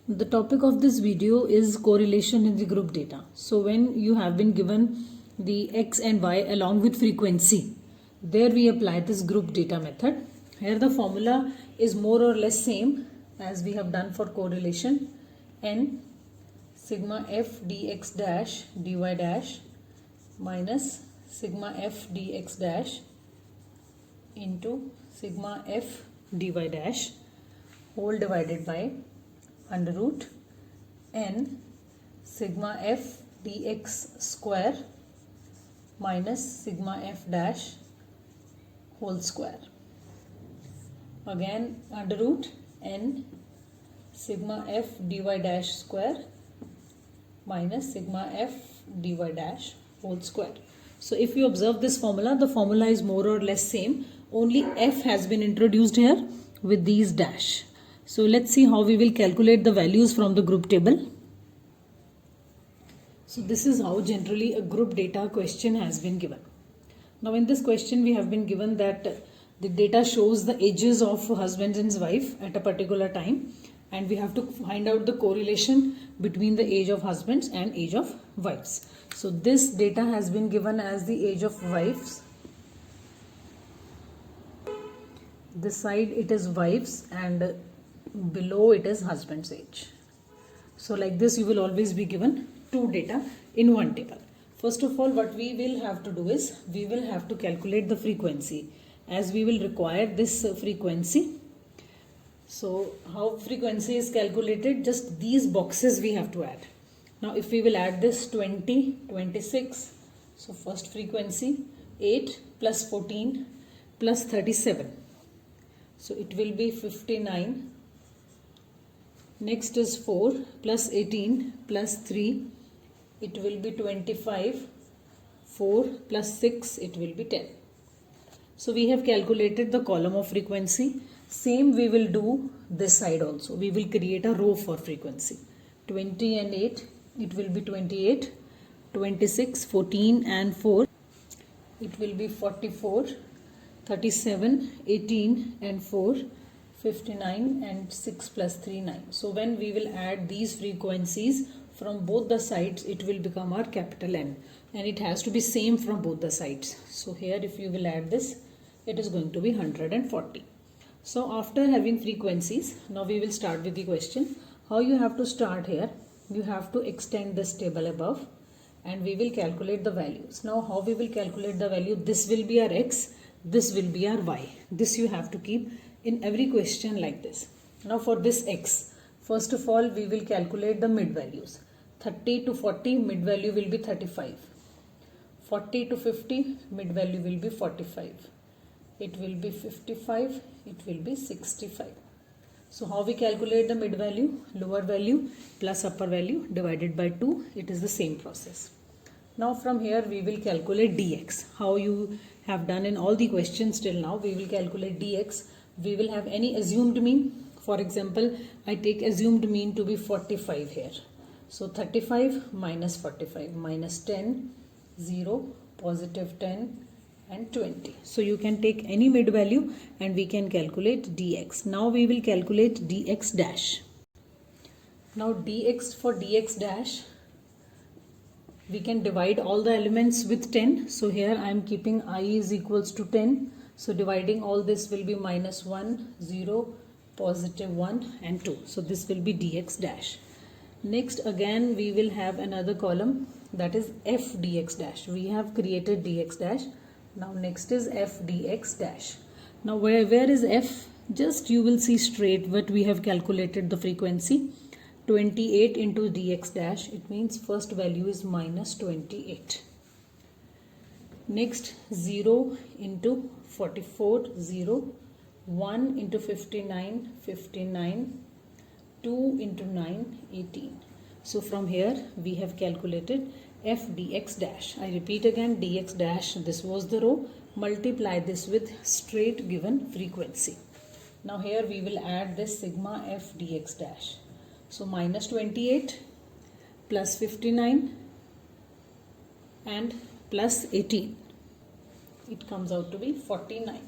The topic of this video is correlation in the group data. So when you have been given the x and y along with frequency, there we apply this group data method. Here the formula is more or less same as we have done for correlation. N sigma f dx dash dy dash minus sigma f dx dash into sigma f dy dash whole divided by under root n sigma f dx square minus sigma f dash whole square. Again under root n sigma f dy dash square minus sigma f dy dash whole square. So if you observe this formula, the formula is more or less same, only f has been introduced here with these dash. So let's see how we will calculate the values from the group table. So this is how generally a group data question has been given. Now in this question we have been given that the data shows the ages of husband and wife at a particular time, and we have to find out the correlation between the age of husbands and age of wives. So this data has been given as the age of wives. This side it is wives and below it is husband's age. So like this you will always be given two data in one table. First of all, what we will have to do is we will have to calculate the frequency, as we will require this frequency. So how frequency is calculated? Just these boxes we have to add. Now if we will add this 20, 26, so first frequency 8 plus 14 plus 37. So it will be 59. Next is 4 plus 18 plus 3. It will be 25. 4 plus 6, it will be 10. So we have calculated the column of frequency. Same we will do this side also. We will create a row for frequency. 20 and 8, it will be 28. 26, 14 and 4, it will be 44. 37, 18 and 4, 59 and 6 plus 3, 9. So when we will add these frequencies from both the sides, it will become our capital N, and it has to be same from both the sides. So here if you will add this, it is going to be 140. So after having frequencies, now we will start with the question. How you have to start here? You have to extend this table above and we will calculate the values. Now how we will calculate the value? This will be our x, this will be our y. This you have to keep in every question like this. Now for this x, first of all we will calculate the mid values. 30 to 40, mid value will be 35. 40 to 50, mid value will be 45. It will be 55, it will be 65. So how we calculate the mid value? Lower value plus upper value divided by 2. It is the same process. Now from here we will calculate dx. How you have done in all the questions till now, we will calculate dx. We will have any assumed mean. For example, I take assumed mean to be 45 here. So 35 minus 45 minus 10, 0, positive 10 and 20. So you can take any mid value and we can calculate dx. Now we will calculate dx dash. Now dx, for dx dash, we can divide all the elements with 10. So here I am keeping I is equals to 10. So dividing all this will be minus 1, 0, positive 1 and 2. So this will be dx dash. Next again we will have another column, that is f dx dash. We have created dx dash. Now next is f dx dash. Now where is f? Just you will see straight what we have calculated the frequency. 28 into dx dash, it means first value is minus 28. Next 0 into 44, 0. 1 into 59, 59. 2 into 9, 18. So from here we have calculated f dx dash. I repeat again, dx dash, this was the row. Multiply this with straight given frequency. Now here we will add this sigma f dx dash. So minus 28 plus 59 and plus 18. It comes out to be 49.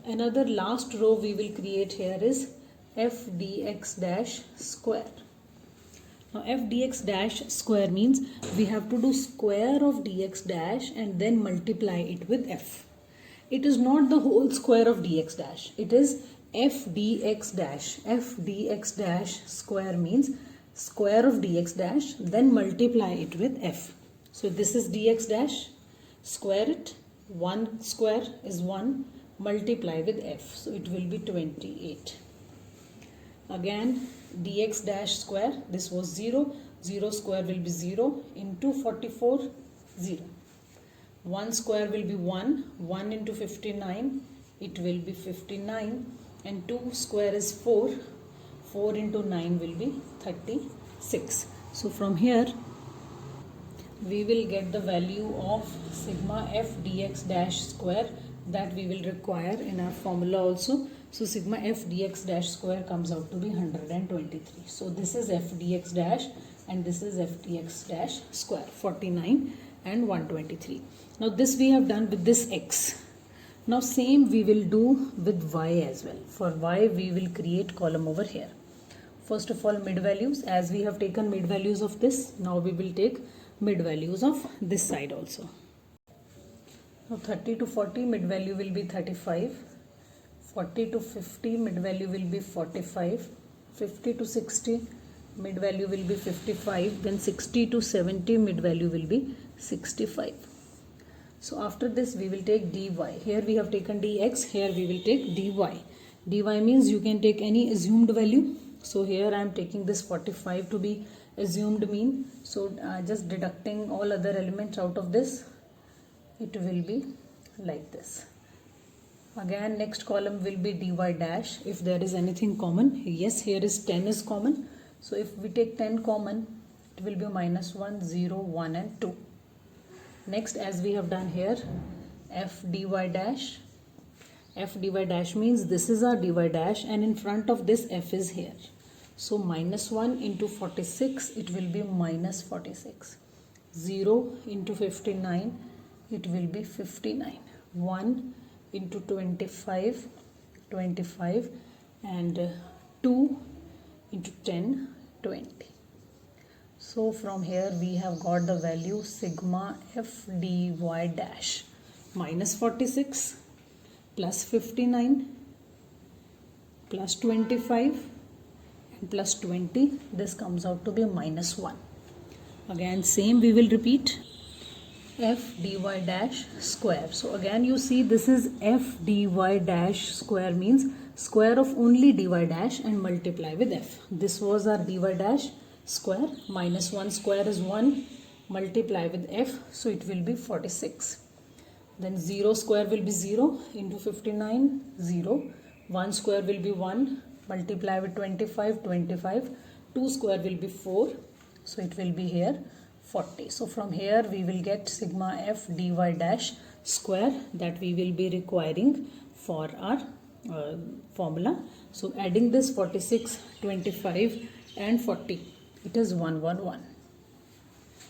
Another last row we will create here is f dx dash square. Now f dx dash square means we have to do square of dx dash and then multiply it with f. It is not the whole square of dx dash. It is f dx dash. F dx dash square means square of dx dash, then multiply it with f. So this is dx dash, square it, 1 square is 1, multiply with f. So it will be 28. Again dx dash square, this was 0, 0 square will be 0 into 44, 0. 1 square will be 1, 1 into 59, it will be 59, and 2 square is 4, 4 into 9 will be 36. So from here we will get the value of sigma f dx dash square that we will require in our formula also. So sigma f dx dash square comes out to be 123. So this is f dx dash and this is f dx dash square, 49 and 123. Now this we have done with this x. Now same we will do with y as well. For y we will create column over here. First of all, mid values. As we have taken mid values of this, now we will take mid values of this side also. Now 30 to 40 mid value will be 35, 40 to 50 mid value will be 45, 50 to 60 mid value will be 55, then 60 to 70 mid value will be 65. So after this we will take dy. Here we have taken dx, here we will take dy. Dy means you can take any assumed value. So here I am taking this 45 to be assumed mean. So just deducting all other elements out of this, it will be like this. Again next column will be dy dash. If there is anything common, yes, here is 10 is common. So if we take 10 common, it will be minus 1, 0, 1 and 2. Next, as we have done here, f dy dash. F dy dash means this is our dy dash and in front of this f is here. So minus 1 into 46, it will be minus 46. 0 into 59, it will be 59. 1 into 25, 25 and 2 into 10, 20. So from here we have got the value sigma f dy dash minus 46 plus 59 plus 25 and plus 20. This comes out to be minus 1. Again same we will repeat, f dy dash square. So again you see this is f dy dash square means square of only dy dash and multiply with f. This was our dy dash square, minus 1 square is 1, multiply with f, so it will be 46. Then 0 square will be 0 into 59, 0. 1 square will be 1, multiply with 25, 25. 2 square will be 4, so it will be here 40. So from here we will get sigma f dy dash square that we will be requiring for our formula. So adding this 46, 25 and 40, it is 111.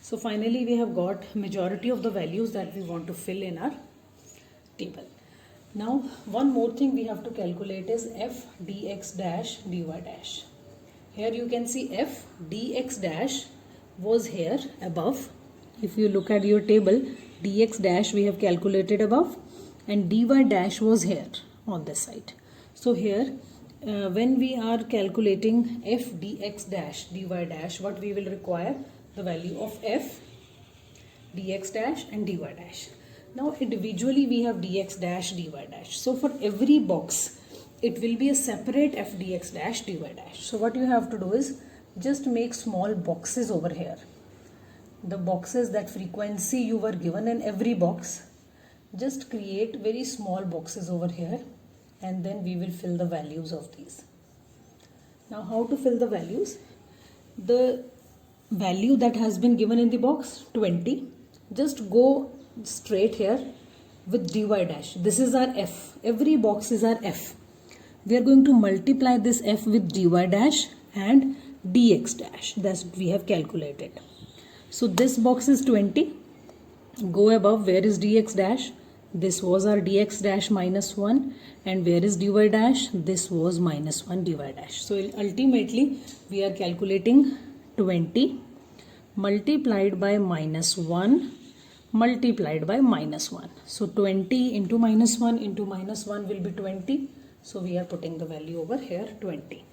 So finally we have got majority of the values that we want to fill in our table. Now one more thing we have to calculate is f dx dash dy dash. Here you can see f dx dash was here above. If you look at your table, dx dash we have calculated above and dy dash was here on this side. So here when we are calculating f dx dash dy dash, what we will require? The value of f dx dash and dy dash. Now individually we have dx dash dy dash. So for every box it will be a separate f dx dash dy dash. So what you have to do is just make small boxes over here. The boxes that frequency you were given in every box, just create very small boxes over here and then we will fill the values of these. Now how to fill the values? The value that has been given in the box 20, just go straight here with dy dash. This is our f. Every box is our f. We are going to multiply this f with dy dash and dx dash that we have calculated. So this box is 20. Go above, where is dx dash? This was our dx dash minus 1, and where is dy dash? This was minus 1 dy dash. So ultimately we are calculating 20 multiplied by minus 1 multiplied by minus 1. So 20 into minus 1 into minus 1 will be 20. So we are putting the value over here 20.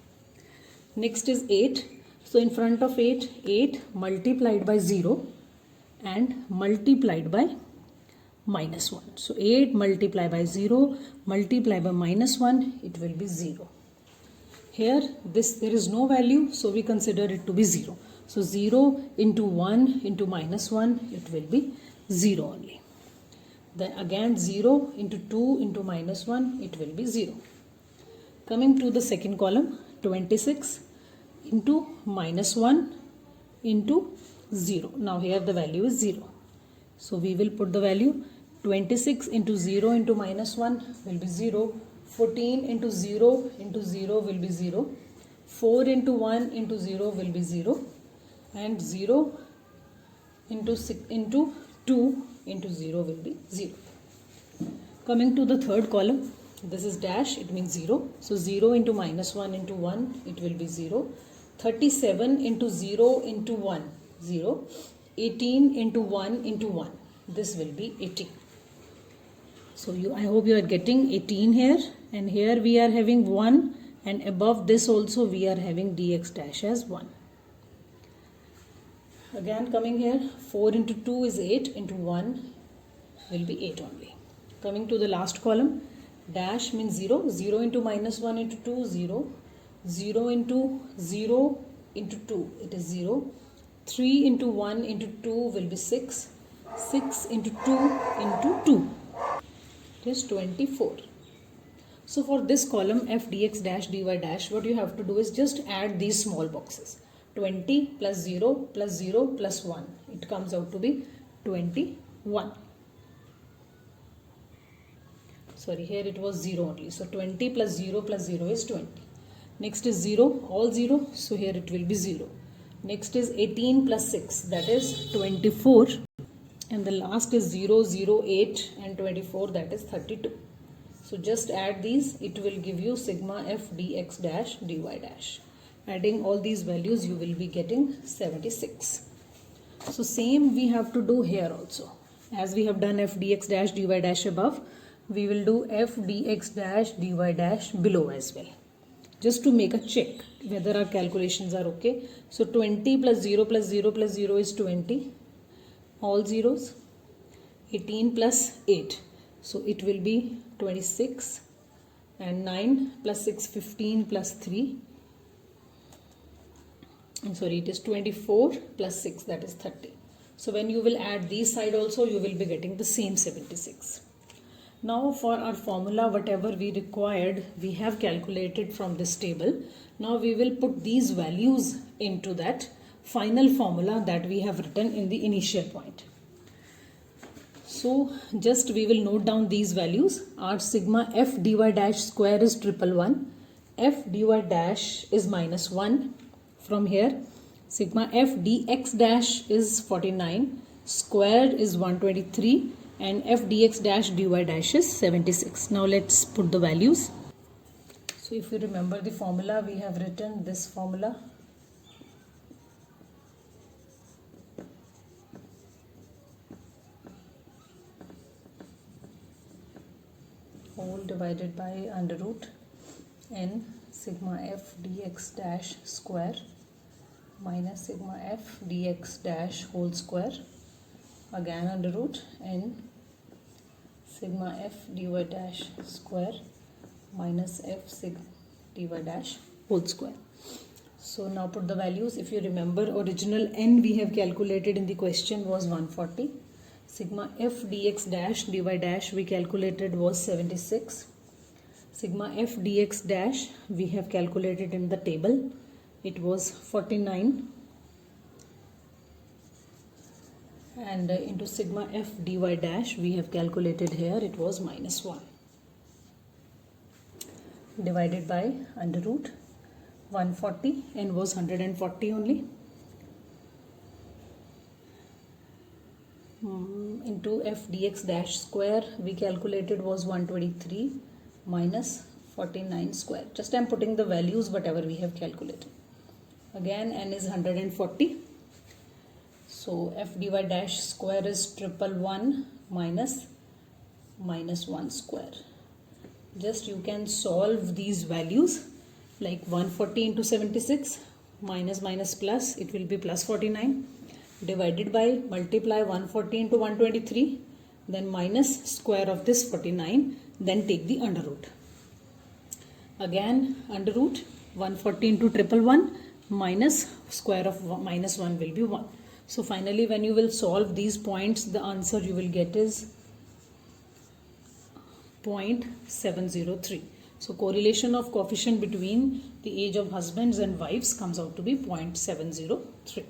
Next is 8. So in front of 8, 8 multiplied by 0 and multiplied by minus 1. So 8 multiplied by 0 multiplied by minus 1, it will be 0. Here there is no value, so we consider it to be 0. So 0 into 1 into minus 1, it will be 0 only. Then again 0 into 2 into minus 1, it will be 0. Coming to the second column, 26 into minus 1 into 0. Now here the value is 0. So we will put the value 26 into 0 into minus 1 will be 0. 14 into 0 into 0 will be 0. 4 into 1 into 0 will be 0. And 0 into 2 into 0 will be 0. Coming to the third column, this is dash, it means 0. So 0 into minus 1 into 1, it will be 0. 37 into 0 into 1, 0. 18 into 1 into 1, this will be 18. So I hope you are getting 18 here, and here we are having 1, and above this also we are having dx dash as 1. Again coming here, 4 into 2 is 8 into 1 will be 8 only. Coming to the last column, dash means 0. 0 into minus 1 into 2, 0. 0 into 0 into 2, it is 0. 3 into 1 into 2 will be 6. 6 into 2 into 2, it is 24. So for this column f dx dash dy dash, what you have to do is just add these small boxes. 20 plus 0 plus 0 plus 1. It comes out to be 21. Sorry, here it was 0 only. So 20 plus 0 plus 0 is 20. Next is 0, all 0. So here it will be 0. Next is 18 plus 6, that is 24. And the last is 0, 0, 8 and 24, that is 32. So just add these, it will give you sigma f dx dash dy dash. Adding all these values, you will be getting 76. So same we have to do here also. As we have done f dx dash dy dash above, we will do f dx dash dy dash below as well. Just to make a check whether our calculations are okay. So 20 plus 0 plus 0 plus 0 is 20. All zeros. 18 plus 8. So it will be 26. And 9 plus 6, 15 plus 3. I'm sorry, it is 24 plus 6, that is 30. So when you will add these side also, you will be getting the same 76. Now for our formula, whatever we required, we have calculated from this table. Now we will put these values into that final formula that we have written in the initial point. So just we will note down these values. Our sigma f dy dash square is 111. F dy dash is minus 1. From here, sigma f dx dash is 49. Square is 123. And f dx dash dy dash is 76. Now let's put the values. So if you remember the formula, we have written this formula. Whole divided by under root n sigma f dx dash square minus sigma f dx dash whole square, again under root n sigma f dy dash square minus f sig dy dash whole square. So now put the values. If you remember, original n we have calculated in the question was 140. Sigma f dx dash dy dash we calculated was 76. Sigma f dx dash we have calculated in the table. It was 49. And into sigma f dy dash we have calculated here, it was minus 1. Divided by under root 140, n was 140 only. into f dx dash square we calculated was 123 minus 49 square. Just I am putting the values whatever we have calculated. Again n is 140. So f dy dash square is 111 minus 1 square. Just you can solve these values like 140 into 76 minus plus, it will be plus 49, divided by multiply 140 into 123, then minus square of this 49, then take the under root. Again under root 140 into 111 minus square of minus 1 will be 1. So finally when you will solve these points, the answer you will get is 0.703. So correlation of coefficient between the age of husbands and wives comes out to be 0.703.